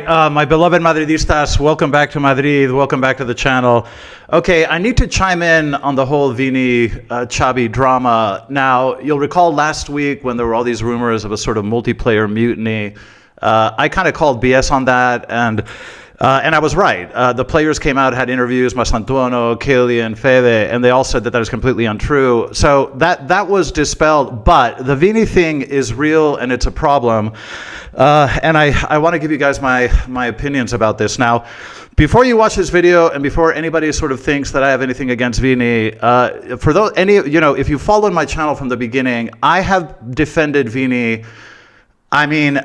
My beloved Madridistas, welcome back to Madrid, welcome back to the channel. Okay, I need to chime in on the whole Vini Xabi drama. Now, you'll recall last week when there were all these rumors of a sort of multiplayer mutiny, I kind of called BS on that, and I was right. The players came out, had interviews, Masantuono, Kylian, Fede, and they all said that that is completely untrue. So that was dispelled, but the Vini thing is real and it's a problem. And I want to give you guys my opinions about this. Now, before you watch this video and before anybody sort of thinks that I have anything against Vini, for those, if you followed my channel from the beginning, I have defended Vini, I mean,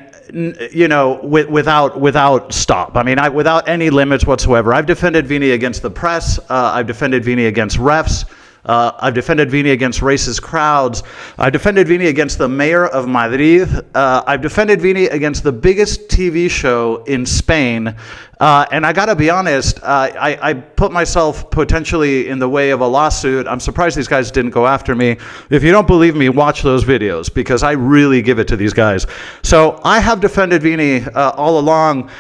without stop. I mean, without any limits whatsoever. I've defended Vini against the press. I've defended Vini against refs. I've defended Vini against racist crowds. I've defended Vini against the mayor of Madrid. I've defended Vini against the biggest TV show in Spain. And I gotta be honest, I put myself potentially in the way of a lawsuit. I'm surprised these guys didn't go after me. If you don't believe me, watch those videos because I really give it to these guys. So I have defended Vini all along.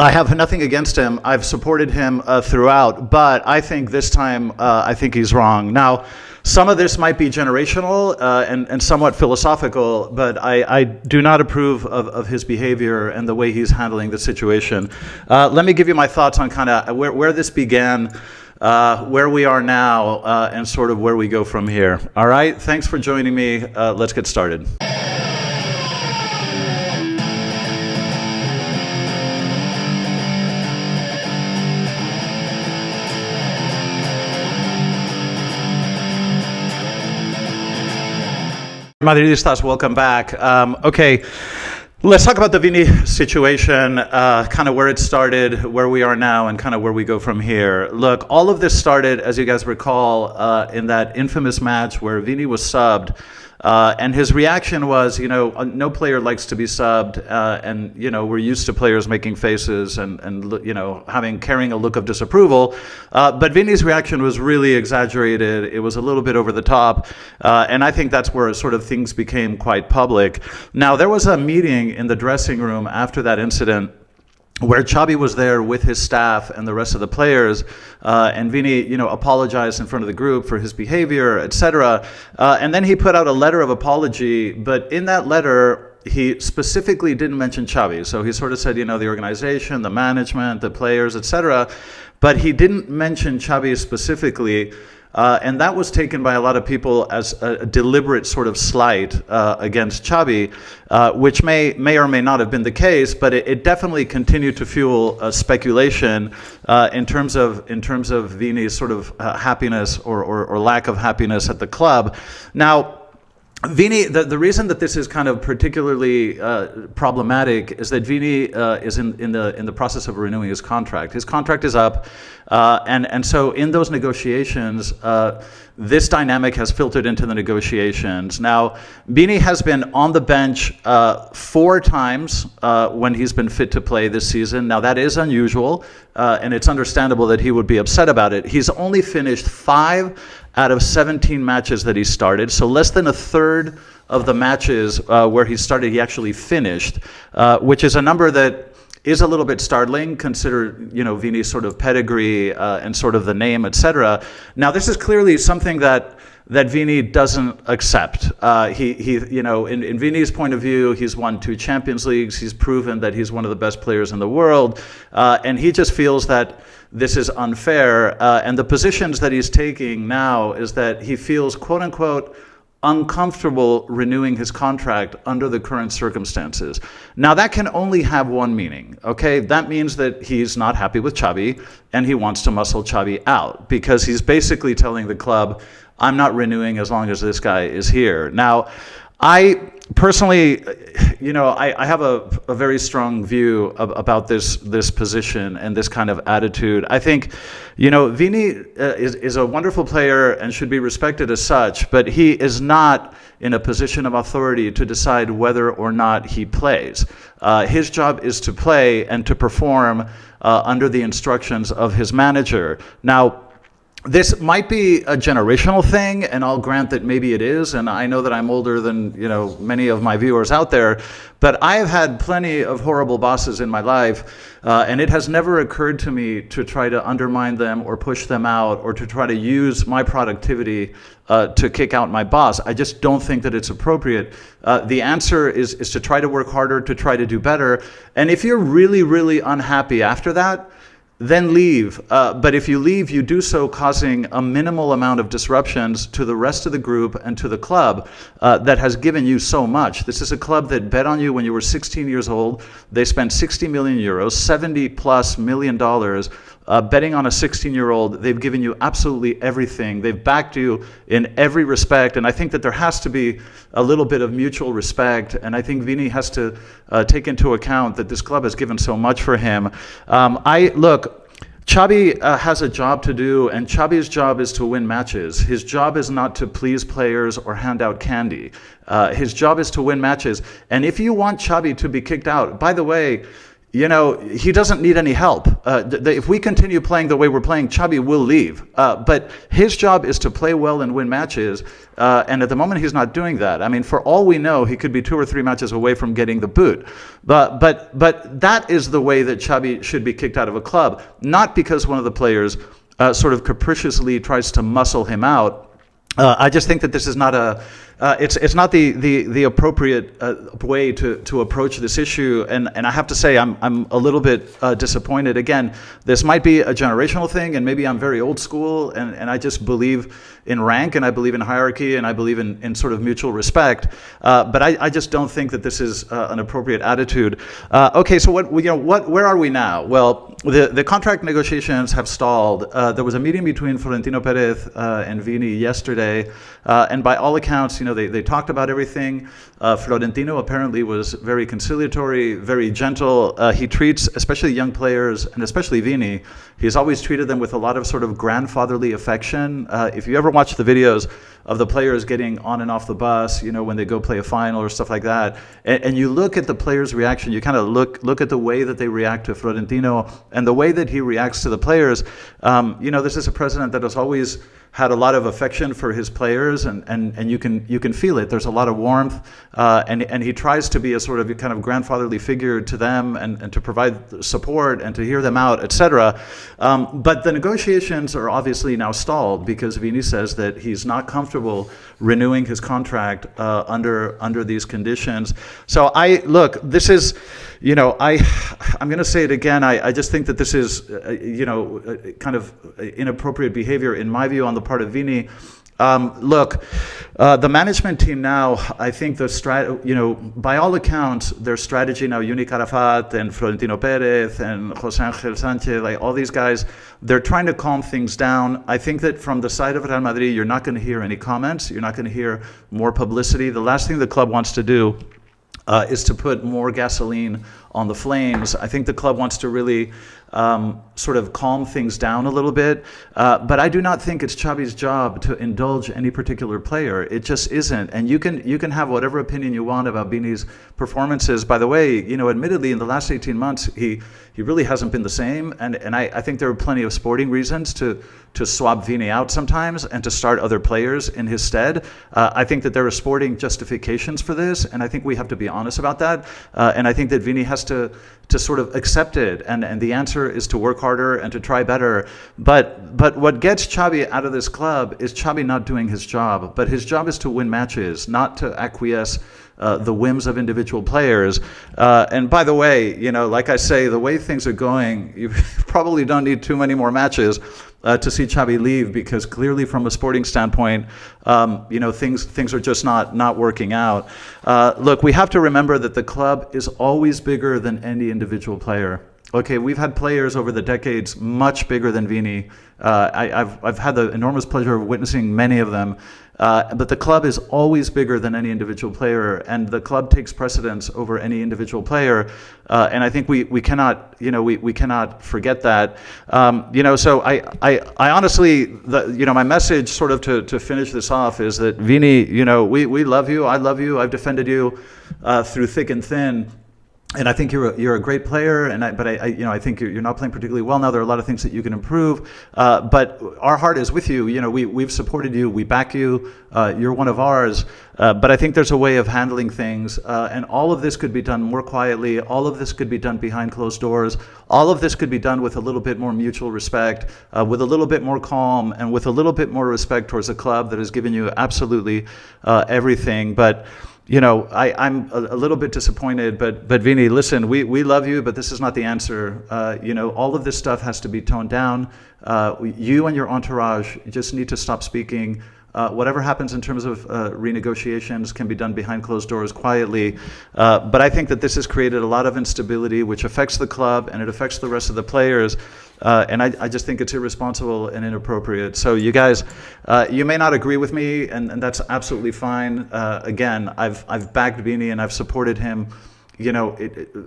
I have nothing against him. I've supported him throughout, but I think this time, I think he's wrong. Now, some of this might be generational and somewhat philosophical, but I do not approve of his behavior and the way he's handling the situation. Let me give you my thoughts on kind of where this began, where we are now, and sort of where we go from here. All right, thanks for joining me. Let's get started. Madridistas, welcome back. Okay, let's talk about the Vini situation, kind of where it started, where we are now, and kind of where we go from here. Look, all of this started, as you guys recall, in that infamous match where Vini was subbed, and his reaction was, no player likes to be subbed, and we're used to players making faces and carrying a look of disapproval. But Vini's reaction was really exaggerated. It was a little bit over the top, and I think that's where sort of things became quite public. Now, there was a meeting in the dressing room after that incident where Xabi was there with his staff and the rest of the players, and Vini, apologized in front of the group for his behavior, etc. And then he put out a letter of apology, but in that letter, he specifically didn't mention Xabi. So he sort of said, the organization, the management, the players, etc. But he didn't mention Xabi specifically. And that was taken by a lot of people as a deliberate sort of slight against Xabi, which may or may not have been the case, but it definitely continued to fuel speculation in terms of Vini's sort of happiness or lack of happiness at the club. Now, Vini, the reason that this is kind of particularly problematic is that Vini is in the process of renewing his contract. His contract is up, and so in those negotiations, this dynamic has filtered into the negotiations. Now, Vini has been on the bench 4 times when he's been fit to play this season. Now, that is unusual, and it's understandable that he would be upset about it. He's only finished 5 out of 17 matches that he started, so less than a third of the matches where he started, he actually finished, which is a number that is a little bit startling, consider Vini's sort of pedigree and sort of the name, etc. Now, this is clearly something that Vini doesn't accept. In Vini's point of view, he's won 2 Champions Leagues. He's proven that he's one of the best players in the world, and he just feels that this is unfair. And the positions that he's taking now is that he feels, quote unquote, uncomfortable renewing his contract under the current circumstances. Now, that can only have one meaning, okay? That means that he's not happy with Xabi and he wants to muscle Xabi out because he's basically telling the club, I'm not renewing as long as this guy is here. Now, I personally, I have a very strong view about this position and this kind of attitude. I think, Vini is a wonderful player and should be respected as such, but he is not in a position of authority to decide whether or not he plays. His job is to play and to perform under the instructions of his manager. Now, this might be a generational thing, and I'll grant that maybe it is, and I know that I'm older than many of my viewers out there, but I have had plenty of horrible bosses in my life, and it has never occurred to me to try to undermine them or push them out or to try to use my productivity to kick out my boss. I just don't think that it's appropriate. The answer is to try to work harder, to try to do better, and if you're really, really unhappy after that, then leave. But if you leave, you do so causing a minimal amount of disruptions to the rest of the group and to the club that has given you so much. This is a club that bet on you when you were 16 years old. They spent 60 million euros, $70+ million, betting on a 16-year-old. They've given you absolutely everything. They've backed you in every respect. And I think that there has to be a little bit of mutual respect. And I think Vini has to take into account that this club has given so much for him. Xabi has a job to do, and Xabi's job is to win matches. His job is not to please players or hand out candy. His job is to win matches. And if you want Xabi to be kicked out, by the way, he doesn't need any help. If we continue playing the way we're playing, Xabi will leave. But his job is to play well and win matches. And at the moment, he's not doing that. I mean, for all we know, he could be 2 or 3 matches away from getting the boot. But that is the way that Xabi should be kicked out of a club, not because one of the players sort of capriciously tries to muscle him out. I just think that this is not it's not the appropriate way to approach this issue, and I have to say I'm a little bit disappointed. Again, this might be a generational thing, and maybe I'm very old school, and I just believe in rank, and I believe in hierarchy, and I believe in sort of mutual respect. But I just don't think that this is an appropriate attitude. Okay, so where are we now? Well, the contract negotiations have stalled. There was a meeting between Florentino Perez and Vini yesterday, and by all accounts, they talked about everything. Florentino apparently was very conciliatory, very gentle. He treats especially young players, and especially Vini, he's always treated them with a lot of sort of grandfatherly affection. If you ever watch the videos of the players getting on and off the bus, when they go play a final or stuff like that, and you look at the players' reaction, you kind of look at the way that they react to Florentino and the way that he reacts to the players. This is a president that has always had a lot of affection for his players, and you can feel it. There's a lot of warmth, and he tries to be a sort of kind of grandfatherly figure to them and to provide support and to hear them out, etc. But the negotiations are obviously now stalled because Vini says that he's not comfortable renewing his contract under these conditions. So this is, I'm going to say it again. I just think that this is, kind of inappropriate behavior in my view on the part of Vini. The management team now, I think by all accounts, their strategy now, Juni Carafat and Florentino Perez and Jose Angel Sanchez, like all these guys, they're trying to calm things down. I think that from the side of Real Madrid, you're not going to hear any comments. You're not going to hear more publicity. The last thing the club wants to do is to put more gasoline on the flames. I think the club wants to really sort of calm things down a little bit. But I do not think it's Xabi's job to indulge any particular player. It just isn't. And you can have whatever opinion you want about Vini's performances. By the way, admittedly, in the last 18 months, he really hasn't been the same. And I think there are plenty of sporting reasons to swap Vini out sometimes and to start other players in his stead. I think that there are sporting justifications for this, and I think we have to be honest about that. And I think that Vini has to sort of accept it, and the answer is to work harder and to try better. But what gets Xabi out of this club is Xabi not doing his job. But his job is to win matches, not to acquiesce the whims of individual players. And by the way, like I say, the way things are going, you probably don't need too many more matches to see Xabi leave, because clearly from a sporting standpoint, things are just not working out. Look, we have to remember that the club is always bigger than any individual player. Okay, we've had players over the decades much bigger than Vini. I've had the enormous pleasure of witnessing many of them. But the club is always bigger than any individual player, and the club takes precedence over any individual player. And I think we cannot, we cannot forget that. So I honestly, my message sort of to finish this off is that Vini, we love you. I love you. I've defended you through thick and thin. and I think you're a great player, but I think you're not playing particularly well now. There are a lot of things that you can improve, but our heart is with you. We've supported you, we back you. You're one of ours, but I think there's a way of handling things, and all of this could be done more quietly. All of this could be done behind closed doors. All of this could be done with a little bit more mutual respect, with a little bit more calm, and with a little bit more respect towards a club that has given you absolutely everything. But I'm a little bit disappointed, but Vini, listen, we love you, but this is not the answer. All of this stuff has to be toned down. You and your entourage just need to stop speaking. Whatever happens in terms of renegotiations can be done behind closed doors quietly. But I think that this has created a lot of instability, which affects the club and it affects the rest of the players. And I just think it's irresponsible and inappropriate. So you guys, you may not agree with me, and that's absolutely fine. Again, I've backed Vini and I've supported him,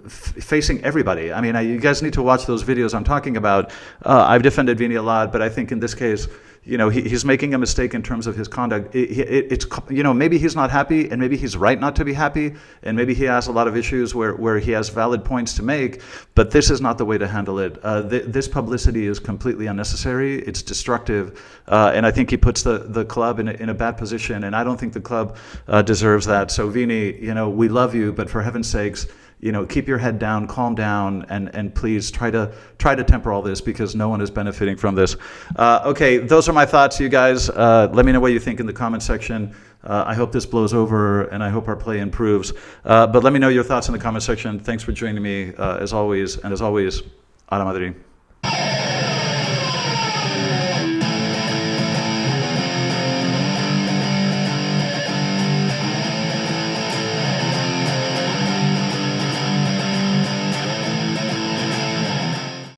facing everybody. I mean, you guys need to watch those videos I'm talking about. I've defended Vini a lot, but I think in this case, he's making a mistake in terms of his conduct. It's maybe he's not happy, and maybe he's right not to be happy, and maybe he has a lot of issues where he has valid points to make, but this is not the way to handle it. This publicity is completely unnecessary. It's destructive, and I think he puts the club in a bad position, and I don't think the club deserves that. So Vini, we love you, but for heaven's sakes, keep your head down, calm down, and please try to temper all this, because no one is benefiting from this. Okay, those are my thoughts, you guys. Let me know what you think in the comment section. I hope this blows over, and I hope our play improves. But let me know your thoughts in the comment section. Thanks for joining me, as always, and as always, Ala Madrid.